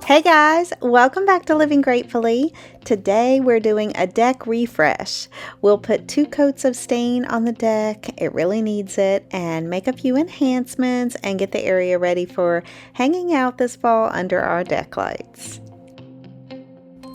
Hey guys, welcome back to Living Gratefully. Today we're doing a deck refresh. We'll put 2 coats of stain on the deck, it really needs it, and make a few enhancements and get the area ready for hanging out this fall under our deck lights.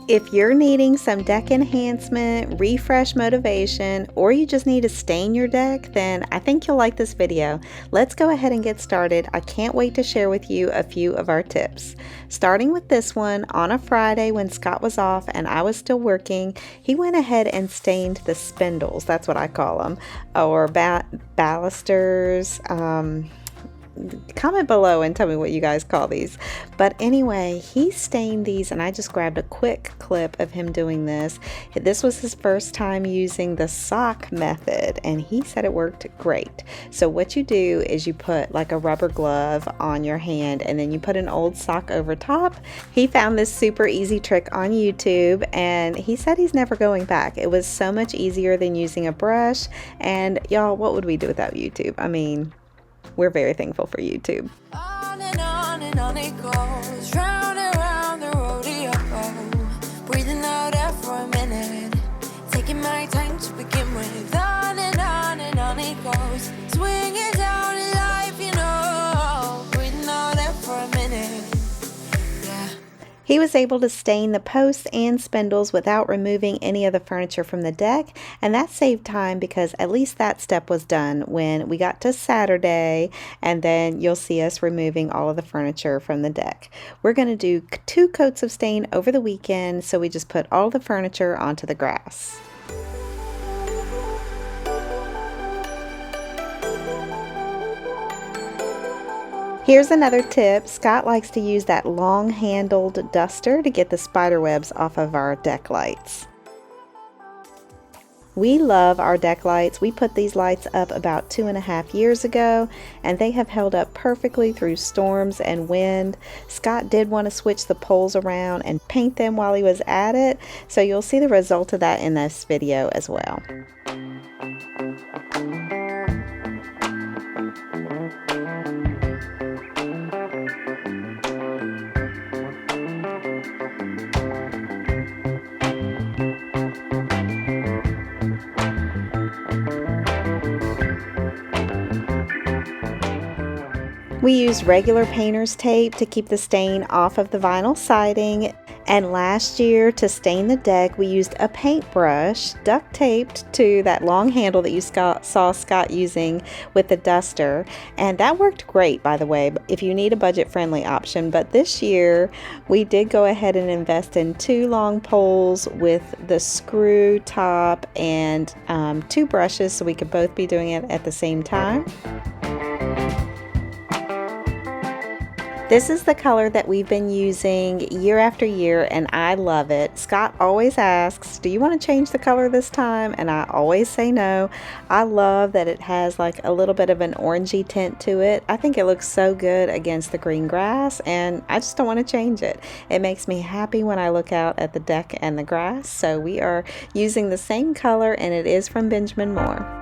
If you're needing some deck enhancement, refresh motivation, or you just need to stain your deck, then I think you'll like this video. Let's go ahead and get started. I can't wait to share with you a few of our tips. Starting with this one, on a Friday when Scott was off and I was still working, he went ahead and stained the spindles, that's what I call them, or balusters. Comment below and tell me what you guys call these. But anyway, he stained these and I just grabbed a quick clip of him doing this. This was his first time using the sock method and he said it worked great. So what you do is you put like a rubber glove on your hand and then you put an old sock over top. He found this super easy trick on YouTube and he said he's never going back. It was so much easier than using a brush, and y'all, what would we do without YouTube? I mean, we're very thankful for YouTube. On and on it goes, round and round the rodeo. Breathing out air for a minute, taking my time to begin with. On and on it goes, swinging down in life, you know. Breathing out air for a minute, yeah. He was able to stain the posts and spindles without removing any of the furniture from the deck, and that saved time because at least that step was done when we got to Saturday, and then you'll see us removing all of the furniture from the deck. We're going to do 2 coats of stain over the weekend, so we just put all the furniture onto the grass. Here's another tip. Scott likes to use that long-handled duster to get the spider webs off of our deck lights. We love our deck lights. We put these lights up about 2.5 years ago, and they have held up perfectly through storms and wind. Scott did want to switch the poles around and paint them while he was at it, so you'll see the result of that in this video as well. We used regular painter's tape to keep the stain off of the vinyl siding, and last year to stain the deck we used a paintbrush duct taped to that long handle that you saw Scott using with the duster, and that worked great, by the way, if you need a budget-friendly option. But this year we did go ahead and invest in 2 long poles with the screw top and 2 brushes so we could both be doing it at the same time. This is the color that we've been using year after year, and I love it. Scott always asks, do you want to change the color this time? And I always say no. I love that it has like a little bit of an orangey tint to it. I think it looks so good against the green grass, and I just don't want to change it. It makes me happy when I look out at the deck and the grass. So we are using the same color, and it is from Benjamin Moore.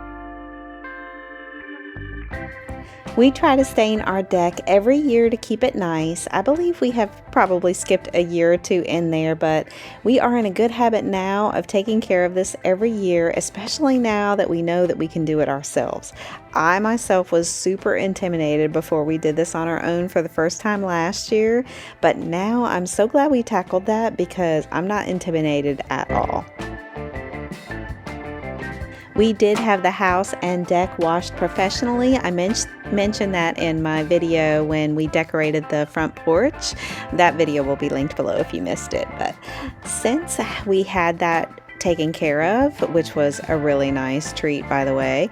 We try to stain our deck every year to keep it nice. I believe we have probably skipped a year or 2 in there, but we are in a good habit now of taking care of this every year, especially now that we know that we can do it ourselves. I myself was super intimidated before we did this on our own for the first time last year, but now I'm so glad we tackled that because I'm not intimidated at all. We did have the house and deck washed professionally. I mentioned that in my video when we decorated the front porch. That video will be linked below if you missed it. But since we had that taken care of, which was a really nice treat, by the way,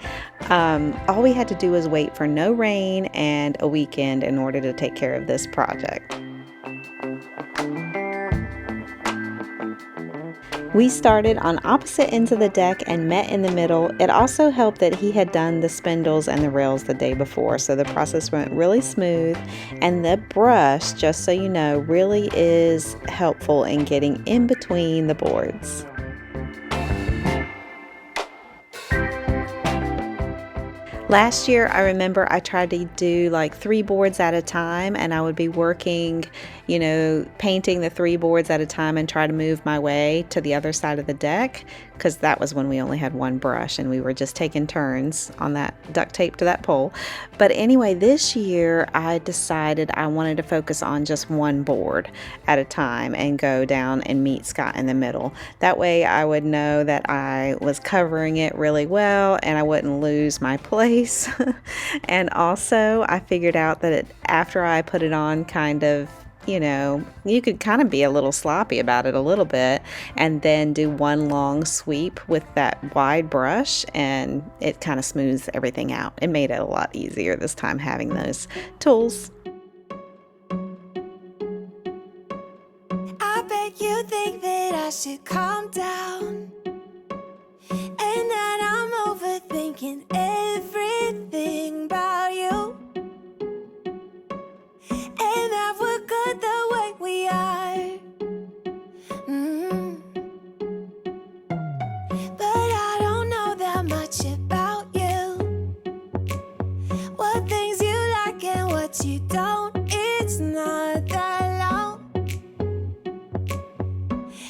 all we had to do was wait for no rain and a weekend in order to take care of this project. We started on opposite ends of the deck and met in the middle. It also helped that he had done the spindles and the rails the day before, so the process went really smooth. And the brush, just so you know, really is helpful in getting in between the boards. Last year, I remember I tried to do like 3 boards at a time, and I would be working, painting the 3 boards at a time and try to move my way to the other side of the deck, because that was when we only had one brush and we were just taking turns on that duct tape to that pole. But anyway, this year I decided I wanted to focus on just one board at a time and go down and meet Scott in the middle. That way I would know that I was covering it really well and I wouldn't lose my place. And also I figured out that after I put it on, kind of, you could kind of be a little sloppy about it a little bit and then do one long sweep with that wide brush, and it kind of smooths everything out. It made it a lot easier this time having those tools. I bet you think that I should calm down and that I'm overthinking everything about you, and that we're good the way we are. But I don't know that much about you, what things you like and what you don't. It's not that long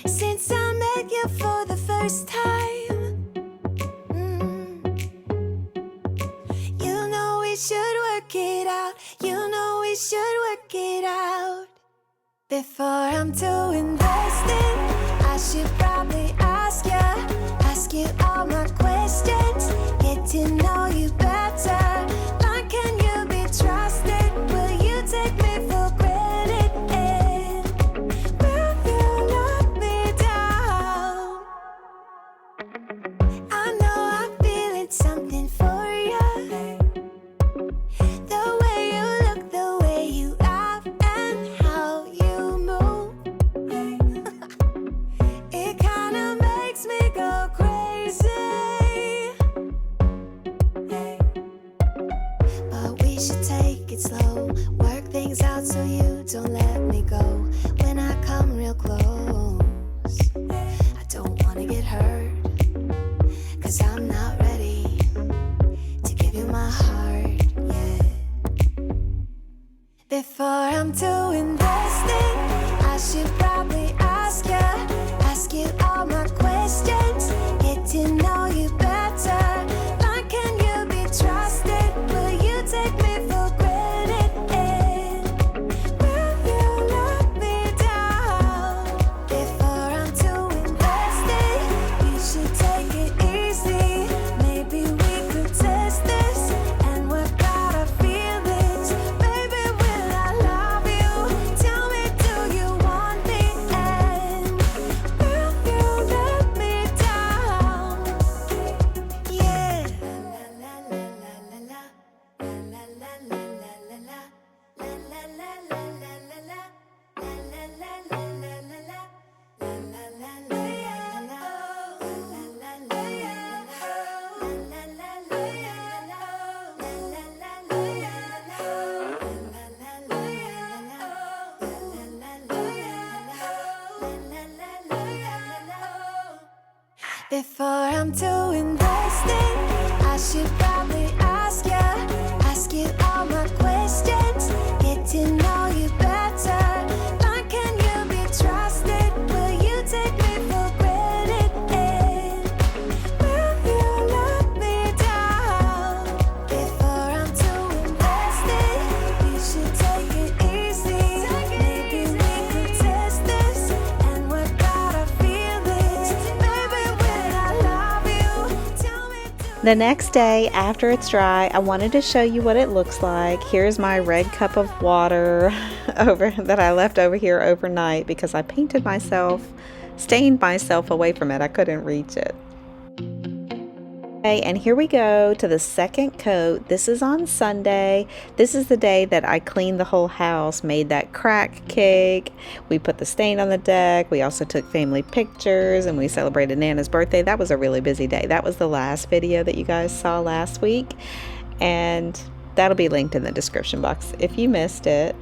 since I met you for the first time. You know we should work it out. You know we should work it out. Before I'm too invested, I should probably ask you all my questions, get to know you better. Like, can you be trusted? Will you take me for granted? And will you let me down? I know I'm feeling something for you. The way you look, the way you laugh, and how you move. It kinda makes me go crazy. But we should take it slow, work things out so you don't let me go. When I come real close, I don't wanna get hurt, 'cause I'm not ready to give you my heart yet. Before I'm too invested, I should probably ask you all my questions, get to know you better. Like, can you be trusted? Will you take me for granted? And will you let me down? Before I'm too invested, you should take it easy. Maybe we could test this and work out our feelings. Baby, will I love you? Tell me, do you want me? And will you let me down? Yeah. La la la la la la la la la la la la la la la la Before I'm too invested, I should probably ask you all my questions, get to know you better. Like, can you be trusted? Will you take me for granted? And will you let me down? Before I'm too invested, you should take it easy. Maybe we could test this and work out our feelings. Baby, will I love you? Tell me, do The next day, after it's dry, I wanted to show you what it looks like. Here's my red cup of water that I left over here overnight because I stained myself away from it. I couldn't reach it. Okay, and here we go to the second coat. This is on Sunday. This is the day that I cleaned the whole house, made that crack cake. We put the stain on the deck. We also took family pictures and we celebrated Nana's birthday. That was a really busy day. That was the last video that you guys saw last week, and that'll be linked in the description box if you missed it.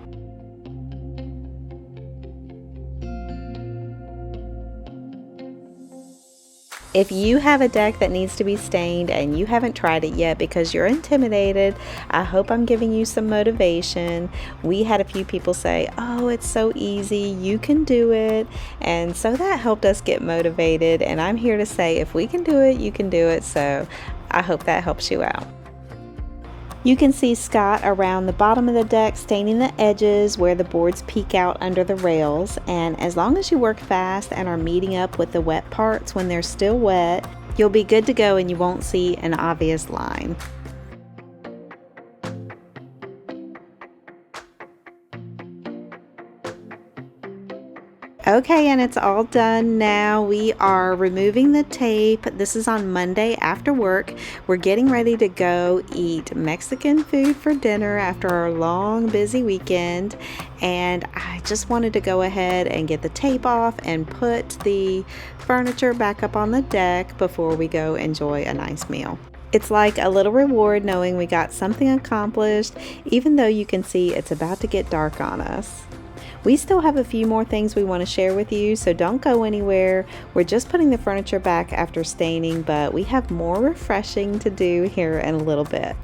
If you have a deck that needs to be stained and you haven't tried it yet because you're intimidated, I hope I'm giving you some motivation. We had a few people say, "Oh, it's so easy, you can do it." And so that helped us get motivated. And I'm here to say, if we can do it, you can do it. So I hope that helps you out. You can see Scott around the bottom of the deck staining the edges where the boards peek out under the rails, and as long as you work fast and are meeting up with the wet parts when they're still wet, you'll be good to go and you won't see an obvious line. Okay, and it's all done now. We are removing the tape. This is on Monday after work. We're getting ready to go eat Mexican food for dinner after our long, busy weekend. And I just wanted to go ahead and get the tape off and put the furniture back up on the deck before we go enjoy a nice meal. It's like a little reward knowing we got something accomplished, even though you can see it's about to get dark on us. We still have a few more things we want to share with you, so don't go anywhere. We're just putting the furniture back after staining, but we have more refreshing to do here in a little bit.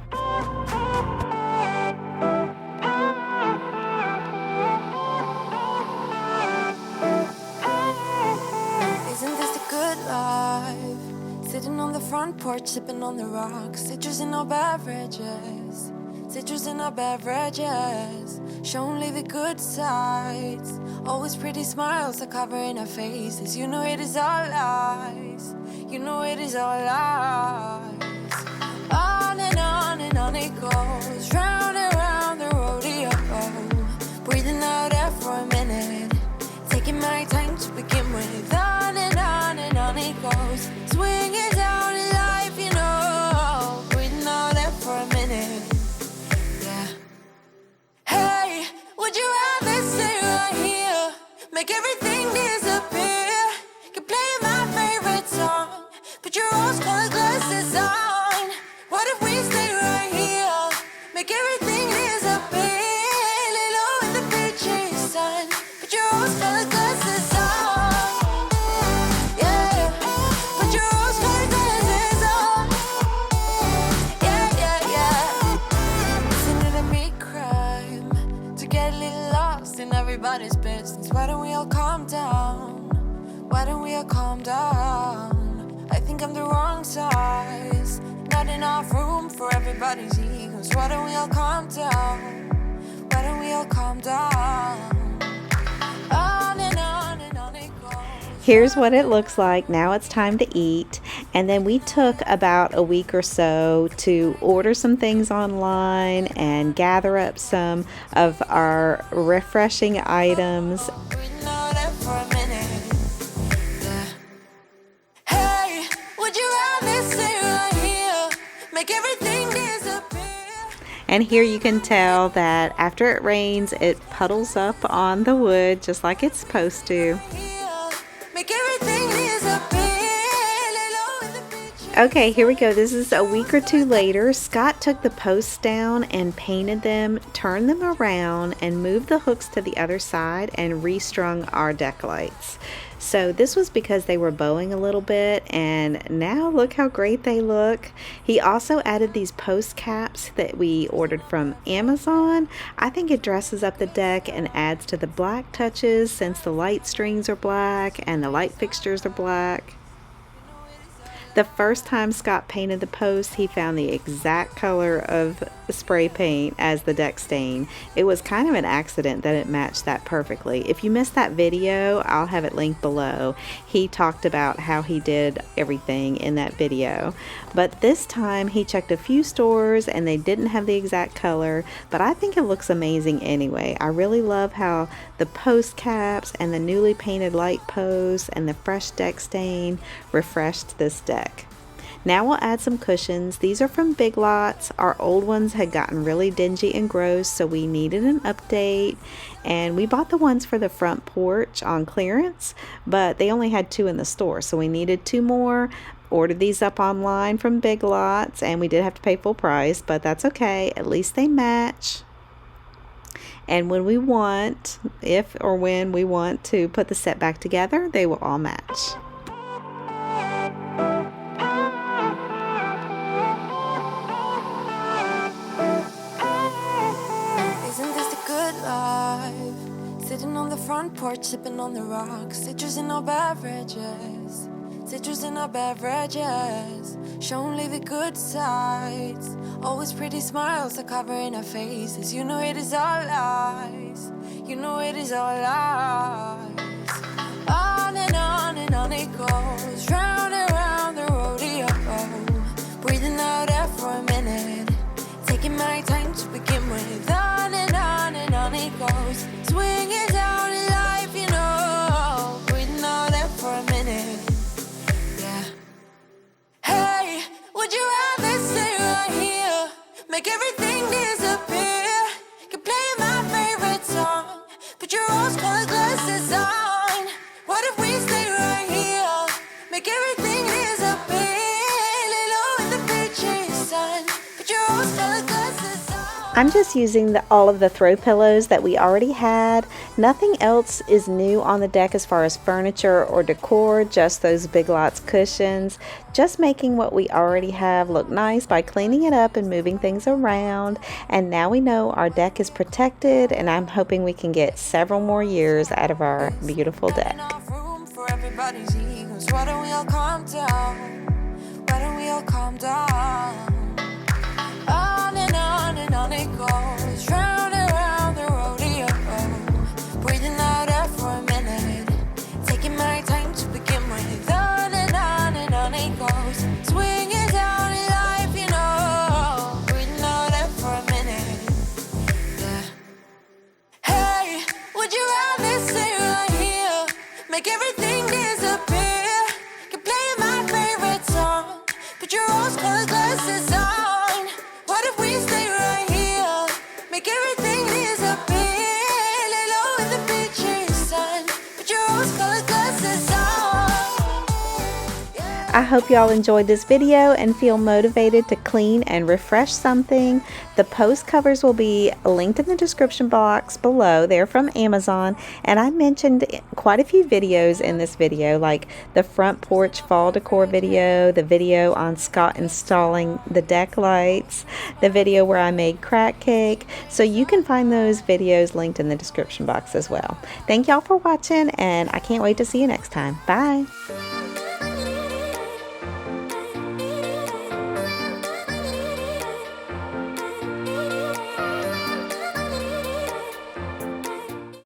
Isn't this a good life? Sitting on the front porch, sipping on the rocks, citrus in our beverages. Citrus in our beverages, show only the good sides. Always pretty smiles are covering our faces. You know it is all lies. You know it is all lies. On and on it goes, round and round the rodeo. Breathing out air for a minute, taking my time to begin with. On and on it goes, swinging down in life, you know. Breathing out air for a minute. Hey, would you rather stay right here? Make everything disappear. Can play my favorite song. Put your rose-colored glasses on. What if we stay right here? Make everything disappear. Lay low in the beaching sun. Put your rose-colored glasses on. Yeah, put your rose-colored glasses on. Yeah. Isn't it a big crime to get a little lost in everybody's business? Why don't we all calm down? Why don't we all calm down? I think I'm the wrong size. Not enough room for everybody's egos. Why don't we all calm down? Why don't we all calm down? On and on it goes. Here's what it looks like. Now it's time to eat. And then we took about a week or so to order some things online and gather up some of our refreshing items. Breathing out air for a minute. Yeah. Hey, would you rather stay right here? Make everything disappear. And here you can tell that after it rains, it puddles up on the wood just like it's supposed to. Here, make everything disappear. Lay low in the beach. Okay, here we go. This is a week or two later. Scott took the posts down and painted them, turned them around, and moved the hooks to the other side and restrung our deck lights. So this was because they were bowing a little bit, and now look how great they look. He also added these post caps that we ordered from Amazon. I think it dresses up the deck and adds to the black touches since the light strings are black and the light fixtures are black. The first time Scott painted the post, he found the exact color of spray paint as the deck stain. It was kind of an accident that it matched that perfectly. If you missed that video, I'll have it linked below. He talked about how he did everything in that video. But this time he checked a few stores and they didn't have the exact color, but I think it looks amazing anyway. I really love how the post caps and the newly painted light posts and the fresh deck stain refreshed this deck. Now we'll add some cushions. These are from Big Lots. Our old ones had gotten really dingy and gross, so we needed an update. And we bought the ones for the front porch on clearance, but they only had 2 in the store, so we needed 2 more. Ordered these up online from Big Lots, and we did have to pay full price, but that's okay. At least they match. And when we want, if or when we want to put the set back together, they will all match. porch sipping on the rocks, citrus in our beverages, citrus in our beverages. Show only the good sides, always pretty smiles are covering our faces. You know it is all lies, you know it is all lies. On and on it goes, round and round the rodeo. Breathing out air for a minute, taking my time to begin with. On and on it goes, swinging down in life, you know. Breathing out air for a minute, yeah. Hey, would you rather stay right here, make everything disappear? Keep playing my favorite song, put your rose-colored glasses on. What if we stay right here, make everything disappear? Lay low in the beach's sun, put your rose-colored glasses on. I'm just using all of the throw pillows that we already had. Nothing else is new on the deck as far as furniture or decor, just those Big Lots cushions. Just making what we already have look nice by cleaning it up and moving things around. And now we know our deck is protected, and I'm hoping we can get several more years out of our beautiful deck. For everybody's egos, why don't we all calm down? Why don't we all calm down? On and on it goes, round and round the rodeo. Breathing out air for a minute, taking my time to begin with. On and on it goes, swinging down in life, you know. Breathing out air for a minute, yeah. Hey, would you rather stay right here, make everything disappear? Keep playing my favorite song, put your rose-colored glasses on. What if we stay right here, make everything disappear? Lay low in the beach's sun, put your rose-colored glasses on. I hope y'all enjoyed this video and feel motivated to clean and refresh something. The post covers will be linked in the description box below. They're from Amazon, and I mentioned quite a few videos in this video, like the front porch fall decor video, the video on Scott installing the deck lights, the video where I made crack cake. So you can find those videos linked in the description box as well. Thank y'all for watching, and I can't wait to see you next time. Bye.